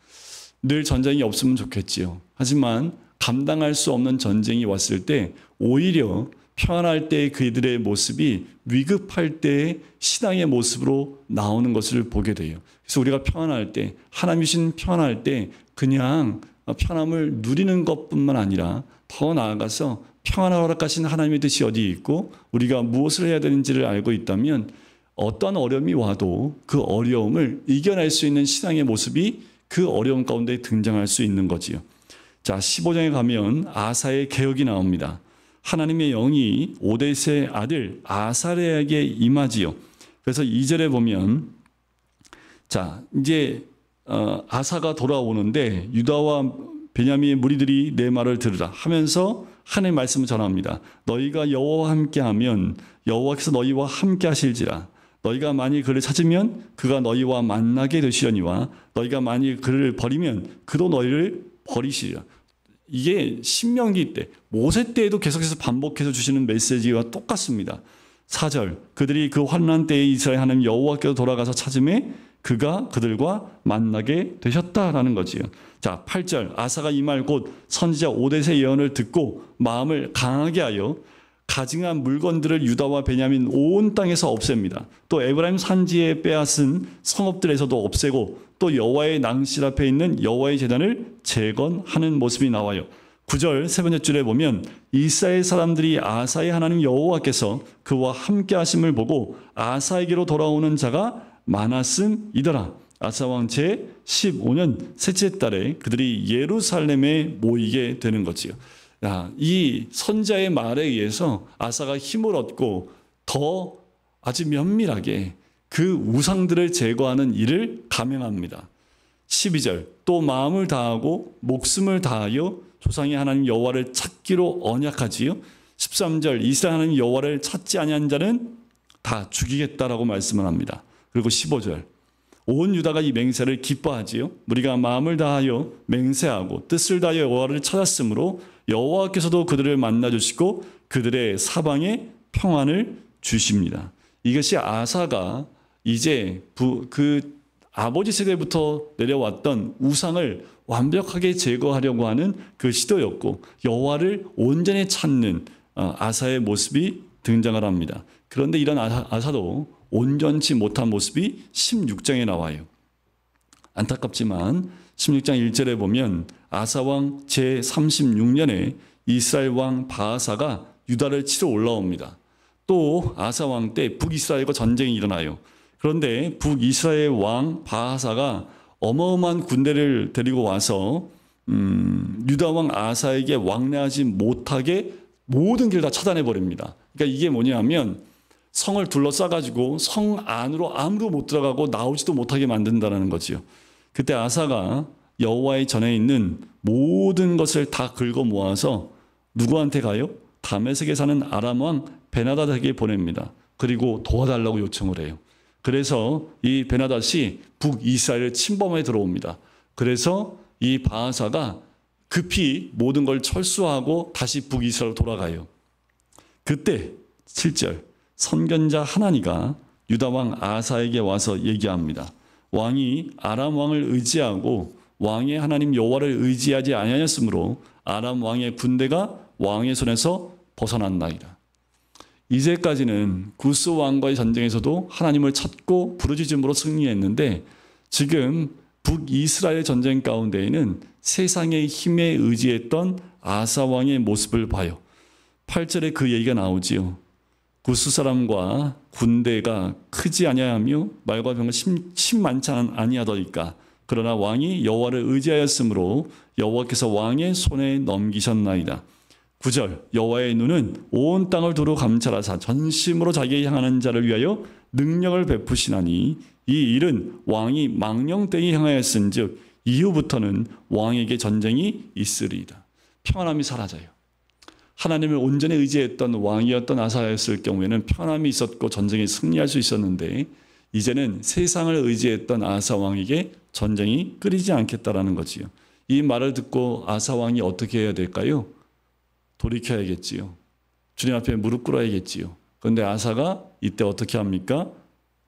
늘 전쟁이 없으면 좋겠지요. 하지만 감당할 수 없는 전쟁이 왔을 때 오히려 평안할 때 그들의 모습이 위급할 때의 신앙의 모습으로 나오는 것을 보게 돼요. 그래서 우리가 평안할 때, 하나님이신 평안할 때 그냥 평안함을 누리는 것뿐만 아니라 더 나아가서 평안을 허락하신 하나님의 뜻이 어디 있고 우리가 무엇을 해야 되는지를 알고 있다면 어떤 어려움이 와도 그 어려움을 이겨낼 수 있는 신앙의 모습이 그 어려움 가운데 등장할 수 있는 거지요. 자, 15장에 가면 아사의 개혁이 나옵니다. 하나님의 영이 오데스의 아들 아사랴에게 임하지요. 그래서 2절에 보면 자, 이제 아사가 돌아오는데 유다와 베냐민의 무리들이 내 말을 들으라 하면서 하나님의 말씀을 전합니다. 너희가 여호와와 함께하면 여호와께서 너희와 함께 하실지라. 너희가 만일 그를 찾으면 그가 너희와 만나게 되시려니와 너희가 만일 그를 버리면 그도 너희를 버리시리라. 이게 신명기 때, 모세 때에도 계속해서 반복해서 주시는 메시지와 똑같습니다. 4절, 그들이 그 환난 때에 이스라엘 하나님 여호와께로 돌아가서 찾음에 그가 그들과 만나게 되셨다라는 거지요. 자, 8절, 아사가 이 말 곧 선지자 오데스의 예언을 듣고 마음을 강하게 하여 가증한 물건들을 유다와 베냐민 온 땅에서 없앱니다. 또 에브라임 산지에 빼앗은 성읍들에서도 없애고 또 여호와의 낭실 앞에 있는 여호와의 제단을 재건하는 모습이 나와요. 9절 세 번째 줄에 보면 이스라엘 사람들이 아사의 하나님 여호와께서 그와 함께 하심을 보고 아사에게로 돌아오는 자가 많았음이더라. 아사 왕 제 15년 셋째 달에 그들이 예루살렘에 모이게 되는 거지요. 이 선자의 말에 의해서 아사가 힘을 얻고 더 아주 면밀하게 그 우상들을 제거하는 일을 감행합니다. 12절 또 마음을 다하고 목숨을 다하여 조상의 하나님 여호와를 찾기로 언약하지요. 13절 이스라엘 하나님 여호와를 찾지 아니한 자는 다 죽이겠다라고 말씀을 합니다. 그리고 15절 온 유다가 이 맹세를 기뻐하지요. 우리가 마음을 다하여 맹세하고 뜻을 다하여 여호와를 찾았으므로 여호와께서도 그들을 만나주시고 그들의 사방에 평안을 주십니다. 이것이 아사가 이제 그 아버지 세대부터 내려왔던 우상을 완벽하게 제거하려고 하는 그 시도였고 여호와를 온전히 찾는 아사의 모습이 등장을 합니다. 그런데 이런 아사도 온전치 못한 모습이 16장에 나와요. 안타깝지만 16장 1절에 보면 아사왕 제36년에 이스라엘 왕 바하사가 유다를 치러 올라옵니다. 또 아사왕 때 북이스라엘과 전쟁이 일어나요. 그런데 북이스라엘 왕 바하사가 어마어마한 군대를 데리고 와서 유다 왕 아사에게 왕래하지 못하게 모든 길을 다 차단해 버립니다. 그러니까 이게 뭐냐면 성을 둘러싸가지고 성 안으로 아무도 못 들어가고 나오지도 못하게 만든다는 거지요. 그때 아사가 여호와의 전에 있는 모든 것을 다 긁어 모아서 누구한테 가요? 다메섹에 사는 아람 왕 베나닷에게 보냅니다. 그리고 도와달라고 요청을 해요. 그래서 이 베나닷이 북이스라엘을 침범해 들어옵니다. 그래서 이 바하사가 급히 모든 걸 철수하고 다시 북이스라엘로 돌아가요. 그때 7절 선견자 하나니가 유다 왕 아사에게 와서 얘기합니다. 왕이 아람 왕을 의지하고 왕의 하나님 여호와를 의지하지 아니하였으므로 아람 왕의 군대가 왕의 손에서 벗어났나이다. 이제까지는 구스 왕과의 전쟁에서도 하나님을 찾고 부르짖음으로 승리했는데 지금 북이스라엘 전쟁 가운데에는 세상의 힘에 의지했던 아사 왕의 모습을 봐요. 8절에 그 얘기가 나오지요. 구스 사람과 군대가 크지 아니하며 말과 병은 심만치 아니하더이까. 그러나 왕이 여호와를 의지하였으므로 여호와께서 왕의 손에 넘기셨나이다. 9절 여호와의 눈은 온 땅을 두루 감찰하사 전심으로 자기에 향하는 자를 위하여 능력을 베푸시나니 이 일은 왕이 망령되이 행하였은즉 이후부터는 왕에게 전쟁이 있으리이다. 평안함이 사라져요. 하나님을 온전히 의지했던 왕이었던 아사였을 경우에는 평안함이 있었고 전쟁에 승리할 수 있었는데 이제는 세상을 의지했던 아사 왕에게 전쟁이 끊이지 않겠다라는 거지요. 이 말을 듣고 아사 왕이 어떻게 해야 될까요? 돌이켜야겠지요. 주님 앞에 무릎 꿇어야겠지요. 그런데 아사가 이때 어떻게 합니까?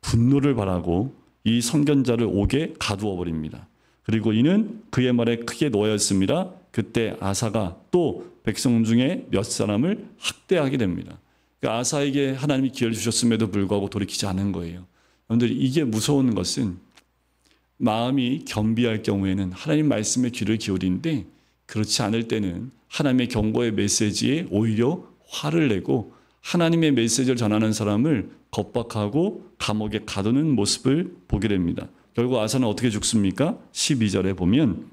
분노를 발하고 이 선견자를 옥에 가두어 버립니다. 그리고 이는 그의 말에 크게 놓였습니다. 그때 아사가 또 백성 중에 몇 사람을 학대하게 됩니다. 그러니까 아사에게 하나님이 기회를 주셨음에도 불구하고 돌이키지 않은 거예요. 여러분들 이게 무서운 것은 마음이 겸비할 경우에는 하나님 말씀에 귀를 기울이는데 그렇지 않을 때는 하나님의 경고의 메시지에 오히려 화를 내고 하나님의 메시지를 전하는 사람을 겁박하고 감옥에 가두는 모습을 보게 됩니다. 결국 아사는 어떻게 죽습니까? 12절에 보면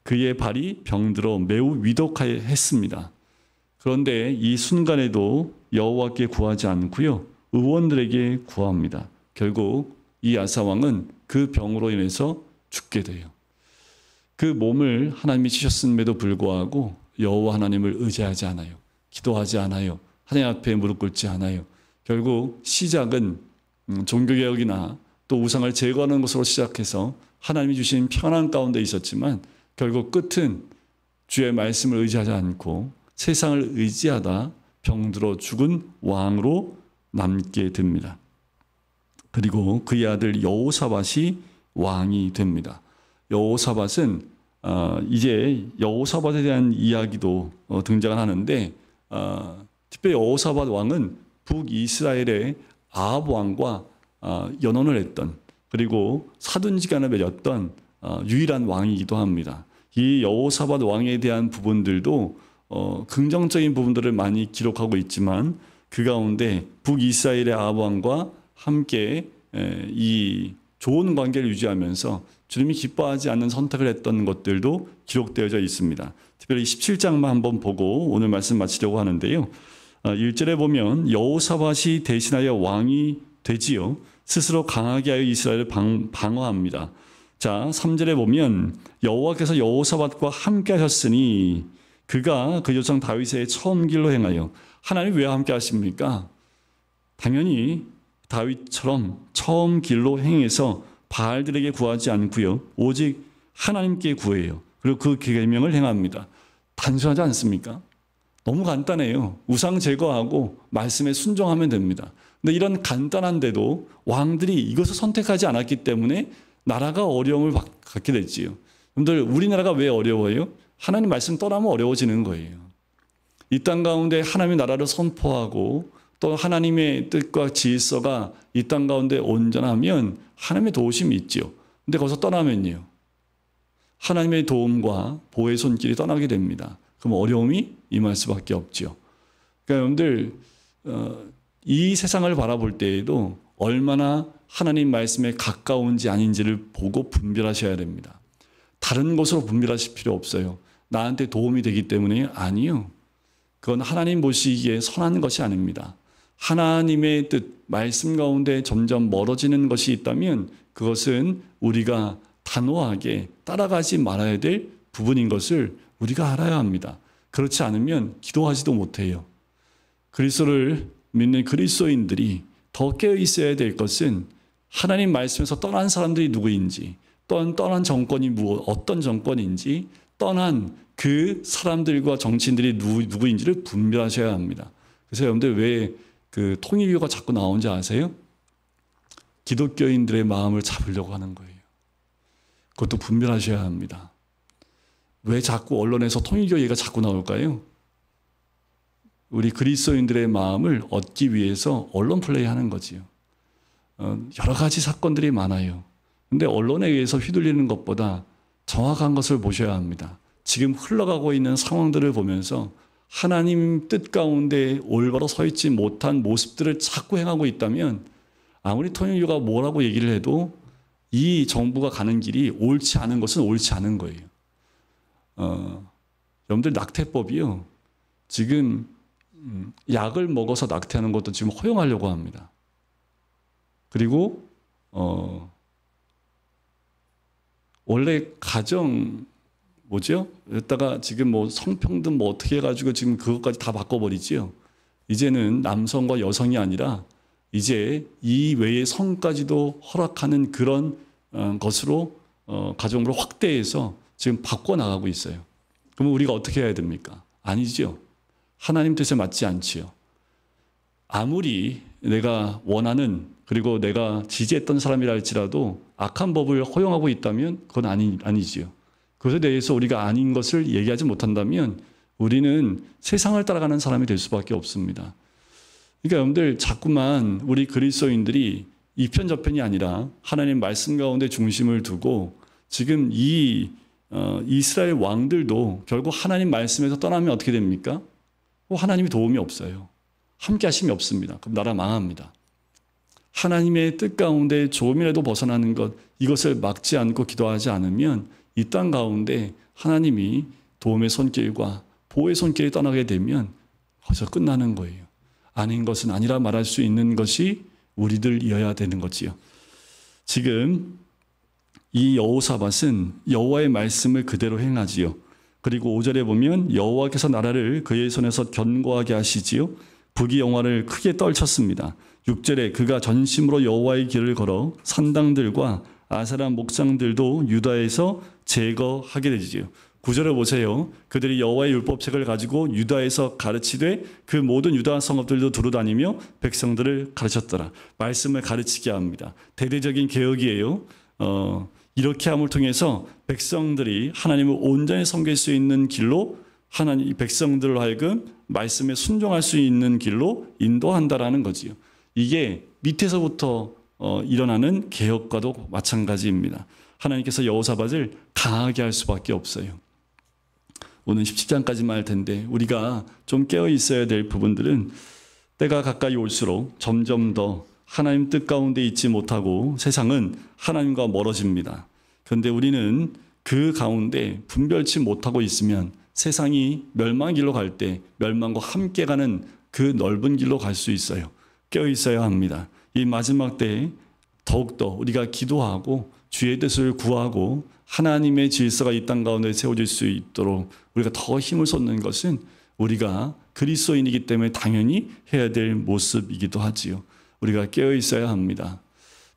그의 발이 병들어 매우 위독했습니다. 그런데 이 순간에도 여호와께 구하지 않고요. 의원들에게 구합니다. 결국 이 아사 왕은 그 병으로 인해서 죽게 돼요. 그 몸을 하나님이 치셨음에도 불구하고 여호와 하나님을 의지하지 않아요. 기도하지 않아요. 하나님 앞에 무릎 꿇지 않아요. 결국 시작은 종교개혁이나 또 우상을 제거하는 것으로 시작해서 하나님이 주신 평안 가운데 있었지만 결국 끝은 주의 말씀을 의지하지 않고 세상을 의지하다 병들어 죽은 왕으로 남게 됩니다. 그리고 그의 아들 여호사밧이 왕이 됩니다. 여호사밧은 이제 여호사밧에 대한 이야기도 등장을 하는데 특별히 여호사밧 왕은 북이스라엘의 아합 왕과 연혼을 했던 그리고 사돈지간을 맺었던 유일한 왕이기도 합니다. 이 여호사밧 왕에 대한 부분들도 긍정적인 부분들을 많이 기록하고 있지만 그 가운데 북이스라엘의 아합 왕과 함께 이 좋은 관계를 유지하면서 주님이 기뻐하지 않는 선택을 했던 것들도 기록되어져 있습니다. 특별히 17장만 한번 보고 오늘 말씀 마치려고 하는데요. 1절에 보면 여호사밧이 대신하여 왕이 되지요. 스스로 강하게 하여 이스라엘을 방어합니다. 자, 3절에 보면 여호와께서 여호사밧과 함께 하셨으니 그가 그 조상 다윗의 처음 길로 행하여 하나님 왜 함께 하십니까? 당연히 다윗처럼 처음 길로 행해서 바알들에게 구하지 않고요. 오직 하나님께 구해요. 그리고 그 계명을 행합니다. 단순하지 않습니까? 너무 간단해요. 우상 제거하고 말씀에 순종하면 됩니다. 근데 이런 간단한데도 왕들이 이것을 선택하지 않았기 때문에 나라가 어려움을 갖게 됐지요. 여러분들, 우리나라가 왜 어려워요? 하나님 말씀 떠나면 어려워지는 거예요. 이 땅 가운데 하나님의 나라를 선포하고 또 하나님의 뜻과 질서가 이 땅 가운데 온전하면 하나님의 도우심이 있죠. 근데 거기서 떠나면요, 하나님의 도움과 보호의 손길이 떠나게 됩니다. 그럼 어려움이 임할 수밖에 없죠. 그러니까 여러분들, 이 세상을 바라볼 때에도 얼마나 하나님 말씀에 가까운지 아닌지를 보고 분별하셔야 됩니다. 다른 것으로 분별하실 필요 없어요. 나한테 도움이 되기 때문에 아니요. 그건 하나님 보시기에 선한 것이 아닙니다. 하나님의 뜻, 말씀 가운데 점점 멀어지는 것이 있다면 그것은 우리가 단호하게 따라가지 말아야 될 부분인 것을 우리가 알아야 합니다. 그렇지 않으면 기도하지도 못해요. 그리스도를 믿는 그리스도인들이 더 깨어 있어야 될 것은 하나님 말씀에서 떠난 사람들이 누구인지, 떠난 정권이 어떤 정권인지, 떠난 그 사람들과 정치인들이 누구인지를 분별하셔야 합니다. 그래서 여러분들 왜 그 통일교가 자꾸 나오는지 아세요? 기독교인들의 마음을 잡으려고 하는 거예요. 그것도 분별하셔야 합니다. 왜 자꾸 언론에서 통일교 얘기가 자꾸 나올까요? 우리 그리스도인들의 마음을 얻기 위해서 언론 플레이하는 거지요. 여러 가지 사건들이 많아요. 근데 언론에 의해서 휘둘리는 것보다 정확한 것을 보셔야 합니다. 지금 흘러가고 있는 상황들을 보면서 하나님 뜻 가운데 올바로 서 있지 못한 모습들을 자꾸 행하고 있다면 아무리 통일교가 뭐라고 얘기를 해도 이 정부가 가는 길이 옳지 않은 것은 옳지 않은 거예요. 여러분들, 낙태법이요, 지금 약을 먹어서 낙태하는 것도 지금 허용하려고 합니다. 그리고 원래 가정 여기다가 지금 뭐 성평등 뭐 어떻게 해가지고 지금 그것까지 다 바꿔버리지요. 이제는 남성과 여성이 아니라 이제 이 외의 성까지도 허락하는 그런 것으로 가정으로 확대해서 지금 바꿔나가고 있어요. 그러면 우리가 어떻게 해야 됩니까? 아니죠. 하나님 뜻에 맞지 않지요. 아무리 내가 원하는, 그리고 내가 지지했던 사람이라 할지라도 악한 법을 허용하고 있다면 그건 아니지요. 그것에 대해서 우리가 아닌 것을 얘기하지 못한다면 우리는 세상을 따라가는 사람이 될 수밖에 없습니다. 그러니까 여러분들, 자꾸만 우리 그리스도인들이 이편 저편이 아니라 하나님 말씀 가운데 중심을 두고, 지금 이 이스라엘 왕들도 결국 하나님 말씀에서 떠나면 어떻게 됩니까? 하나님이 도움이 없어요. 함께 하심이 없습니다. 그럼 나라 망합니다. 하나님의 뜻 가운데 조금이라도 벗어나는 것, 이것을 막지 않고 기도하지 않으면 이 땅 가운데 하나님이 도움의 손길과 보호의 손길이 떠나게 되면 거기서 끝나는 거예요. 아닌 것은 아니라 말할 수 있는 것이 우리들이어야 되는 거지요. 지금 이 여호사밧은 여호와의 말씀을 그대로 행하지요. 그리고 5절에 보면 여호와께서 나라를 그의 손에서 견고하게 하시지요. 북이 영화를 크게 떨쳤습니다. 6절에 그가 전심으로 여호와의 길을 걸어 산당들과 아사람 목장들도 유다에서 제거하게 되지요. 9절에 보세요. 그들이 여호와의 율법책을 가지고 유다에서 가르치되 그 모든 유다 성읍들도 두루다니며 백성들을 가르쳤더라. 말씀을 가르치게 합니다. 대대적인 개혁이에요. 이렇게 함을 통해서 백성들이 하나님을 온전히 섬길 수 있는 길로, 하나님 백성들로 하여금 말씀에 순종할 수 있는 길로 인도한다라는 거지요. 이게 밑에서부터 일어나는 개혁과도 마찬가지입니다. 하나님께서 여호사밧을 강하게 할 수밖에 없어요. 오늘 17장까지만 할 텐데 우리가 좀 깨어 있어야 될 부분들은 때가 가까이 올수록 점점 더 하나님 뜻 가운데 있지 못하고 세상은 하나님과 멀어집니다. 그런데 우리는 그 가운데 분별치 못하고 있으면 세상이 멸망의 길로 갈 때 멸망과 함께 가는 그 넓은 길로 갈 수 있어요. 깨어 있어야 합니다. 이 마지막 때에 더욱더 우리가 기도하고 주의 뜻을 구하고 하나님의 질서가 이 땅 가운데 세워질 수 있도록 우리가 더 힘을 쏟는 것은 우리가 그리스도인이기 때문에 당연히 해야 될 모습이기도 하지요. 우리가 깨어 있어야 합니다.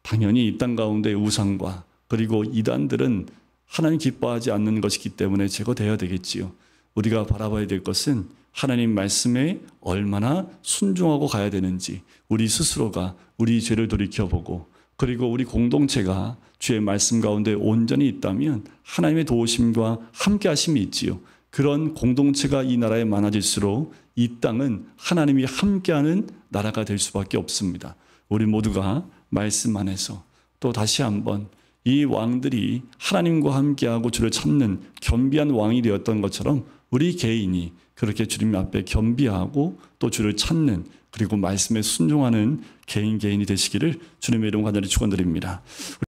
당연히 이 땅 가운데 우상과 그리고 이단들은 하나님 기뻐하지 않는 것이기 때문에 제거되어야 되겠지요. 우리가 바라봐야 될 것은 하나님 말씀에 얼마나 순종하고 가야 되는지 우리 스스로가 우리 죄를 돌이켜보고, 그리고 우리 공동체가 주의 말씀 가운데 온전히 있다면 하나님의 도우심과 함께 하심이 있지요. 그런 공동체가 이 나라에 많아질수록 이 땅은 하나님이 함께하는 나라가 될 수밖에 없습니다. 우리 모두가 말씀 안에서 또 다시 한번 이 왕들이 하나님과 함께하고 주를 찾는 겸비한 왕이 되었던 것처럼 우리 개인이 그렇게 주님 앞에 겸비하고 또 주를 찾는, 그리고 말씀에 순종하는 개인이 되시기를 주님의 이름으로 간절히 축원드립니다.